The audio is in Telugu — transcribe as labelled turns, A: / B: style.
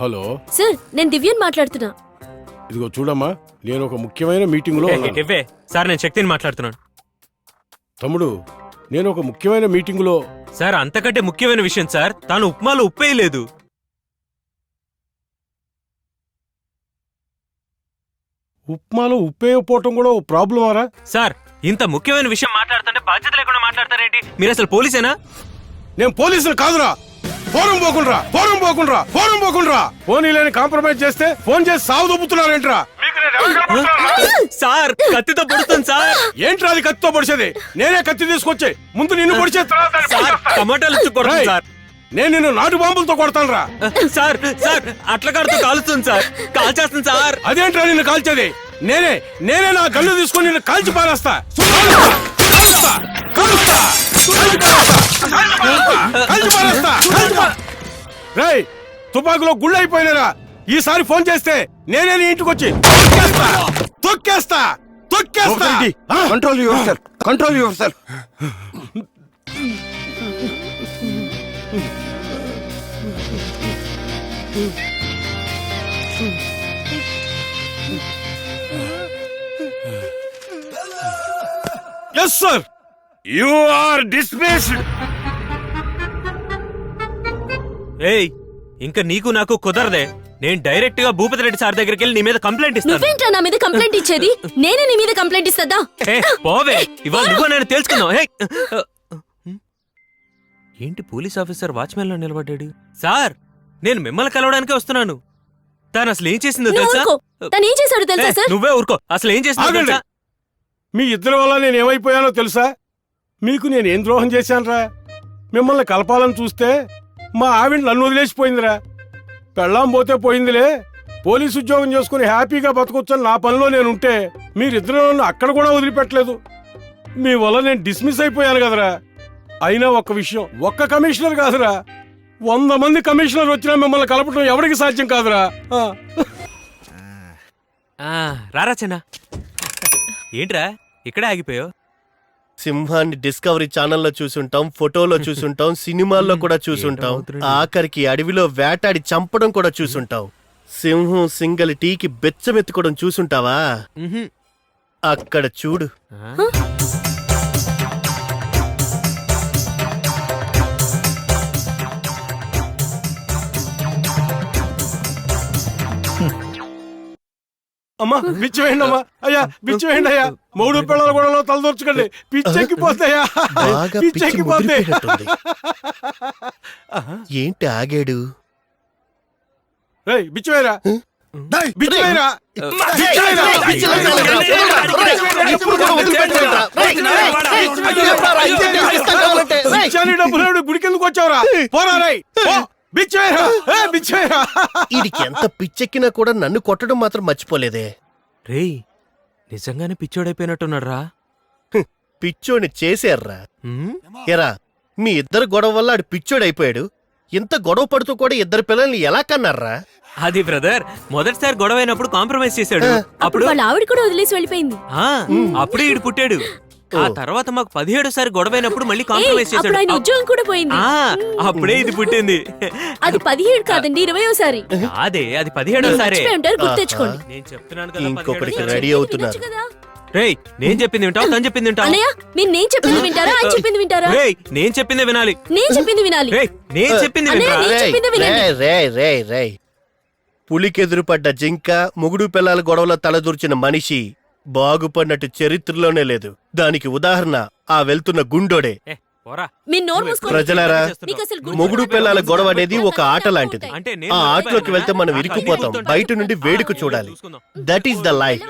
A: హలో
B: సార్ నేను దివ్యని మాట్లాడుతున్నా.
A: ఇదిగో చూడమ్మా, నేను ఒక ముఖ్యమైన మీటింగ్ లో ఉన్నాను.
C: ఇవ్వే సార్, నేను శక్తిని మాట్లాడుతున్నాను.
A: తమ్ముడు, నేను ఒక ముఖ్యమైన మీటింగ్ లో.
C: సార్ అంతకంటే ముఖ్యమైన విషయం సార్, తాను ఉప్మాలో ఉప్పేయలేదు.
A: ఉప్మాలో ఉప్పేయకపోవటం కూడా ఓ ప్రాబ్లమారా?
C: సార్ ఇంత ముఖ్యమైన విషయం మాట్లాడుతుంటే బాధ్యత లేకుండా మాట్లాడతారేంటి? మీరు అసలు పోలీసేనా?
A: నేను పోలీసులు కాదురా. ఫోరం పోకుండా ఫోన్ లేని కాంప్రమైజ్ చేస్తే ఫోన్ చేసి సాగు దొబ్బుతున్నారేంట్రా?
C: సార్ కత్తితో పొడుస్తుంది సార్.
A: ఏంట్రా అది కత్తితో పొడిచేది? నేనే కత్తి తీసుకొచ్చి ముందు నిన్ను పొడిచే
C: టమాటాలు సార్.
A: నేను నిన్ను నాటు బాంబులతో కొడతాను రా.
C: సార్ సార్ అట్ల కాడుతో కాలుస్తుంది సార్, కాల్చేస్తుంది సార్.
A: అదేంట్రా నిన్ను కాల్చేది? నేనే నా గన్ను తీసుకొని నిన్ను కాల్చి పారేస్తా. రేయ్, తుపాకులో గుళ్ళు అయిపోయినారా? ఈసారి ఫోన్ చేస్తే నేనే నీ ఇంటికి వచ్చి తొక్కేస్తా.
D: Control yourself.
A: Yes, sir.
D: You are dismissed.
C: ఏయ్, ఇంకా నీకు నాకు కుదరదే. నేను డైరెక్ట్ గా భూపతి రెడ్డి సార్ దగ్గరికి వెళ్ళి నీ మీద కంప్లైంట్ ఇస్తాను.
B: నువ్వేంట్రా నా మీద కంప్లైంట్ ఇచ్చేది? నేనే నీ మీద కంప్లైంట్ ఇస్తదా?
C: పోవే, ఇవాళ నువ్వు నేను తెలుసుకుందాం. ఏంటి పోలీస్ ఆఫీసర్ వాచ్మెన్ లో నిలబడ్డాడు? సార్ నేను మిమ్మల్ని కలవడానికే వస్తున్నాను. తను అసలు ఏం చేసిందో తెలుసా?
B: తను ఏం చేశాడు తెలుసా సార్?
C: నువ్వే ఊరుకో. అసలు ఏం చేసిందో తెలుసా?
A: మీ ఇద్దరి వల్ల నేను ఏమైపోయానో తెలుసా? మీకు నేను ఏం ద్రోహం చేశానురా? మిమ్మల్ని కలపాలని చూస్తే మా ఆవిడ నన్ను వదిలేసిపోయిందిరా. పెళ్ళాం పోతే పోయిందిలే, పోలీసు ఉద్యోగం చేసుకుని హ్యాపీగా బతకొచ్చని నా పనిలో నేనుంటే మీరిద్దరు నన్ను అక్కడ కూడా వదిలిపెట్టలేదు. మీ వల్ల నేను డిస్మిస్ అయిపోయాను కదరా. అయినా ఒక్క విషయం, ఒక్క కమిషనర్ కాదురా, 100 మంది కమిషనర్ వచ్చినా మిమ్మల్ని కలపడం ఎవరికి సాధ్యం కాదురా.
C: రారా చిన్న. ఏంట్రా ఇక్కడే ఆగిపోయావు?
D: సింహాన్ని డిస్కవరీ ఛానల్లో చూసుంటాం, ఫోటోలో చూసుంటాం, సినిమాల్లో కూడా చూసుంటాం, ఆఖరికి అడవిలో వేటాడి చంపడం కూడా చూసుంటాం. సింహం సింగల్ టీకి బెచ్చమెత్తుకోవడం చూసుంటావా? అక్కడ చూడు.
A: అమ్మా బిచ్చవేయండి అమ్మా. అయ్యా బిచ్చవేయండి అయ్యా. 3 పిల్లల గొడవలో తలదూర్చుకోండి. పిచ్చెక్కిపోతాయా? పిచ్చెక్కిపోతే
D: ఏంటి ఆగాడు?
A: బిచ్చవేరా, బిచ్చవేరా. డబ్బులు గుడికెందుకు వచ్చావురా? పోరా రై,
D: వీడికి ఎంత పిచ్చెక్కినా కూడా నన్ను కొట్టడం మాత్రం మర్చిపోలేదే.
C: రేయ్, నిజంగానే పిచ్చోడైపోయినట్టున్నాడు రా.
D: పిచ్చోడిని చేశారా? ఎరా, మీ ఇద్దరు గొడవ వల్ల ఆడు పిచ్చోడైపోయాడు. ఇంత గొడవ పడుతూ కూడా 2 పిల్లల్ని ఎలా కన్నారా?
C: అది బ్రదర్, మొదటిసారి గొడవ అయినప్పుడు కాంప్రమైజ్ చేశాడు.
B: అప్పుడు వాళ్ళ ఆవిడ కూడా వదిలేసి వెళ్ళిపోయింది.
C: అప్పుడే ఈడు పుట్టాడు. ఆ తర్వాత మాకు 17సారి గొడవైనప్పుడు మళ్ళీ కాంప్రమైజ్ చేశాడు.
B: ఆయన ఉద్యోగం కూడా పోయింది.
C: అప్పుడే ఇది పుట్టింది.
B: అది 17 కాదండి, 20వ
C: అదే, అది 17సారి.
B: గుర్తెచ్చుకోండి.
C: నేను చెప్తున్నాను కదా,
D: ఇంకొకటికి రెడీ అవుతున్నారు.
C: రేయ్, నేను చెప్పింది వింటావు, తను చెప్పింది వింటావు.
B: అన్నయ్య, మీరు నేను చెప్పింది వింటారా, ఆయన చెప్పింది వింటారా?
C: రేయ్, నేను చెప్పిందే వినాలి.
B: నేను చెప్పింది వినాలి.
C: రేయ్, నేను చెప్పింది
D: వినాలి. పులికెదురుపడ్డ జింక, మొగుడు పిల్లల గొడవలో తలదూర్చిన మనిషి బాగుపడినట్టు చరిత్రలోనే లేదు. దానికి ఉదాహరణ ఆ వెళ్తున్న గుండోడే. ప్రజలారా, మొగుడు పిల్లల గొడవ అనేది ఒక ఆట లాంటిది. ఆ ఆటలోకి వెళ్తే మనం ఇరుక్కుపోతాం, బయట నుండి వేడుక చూడాలి. That is the life.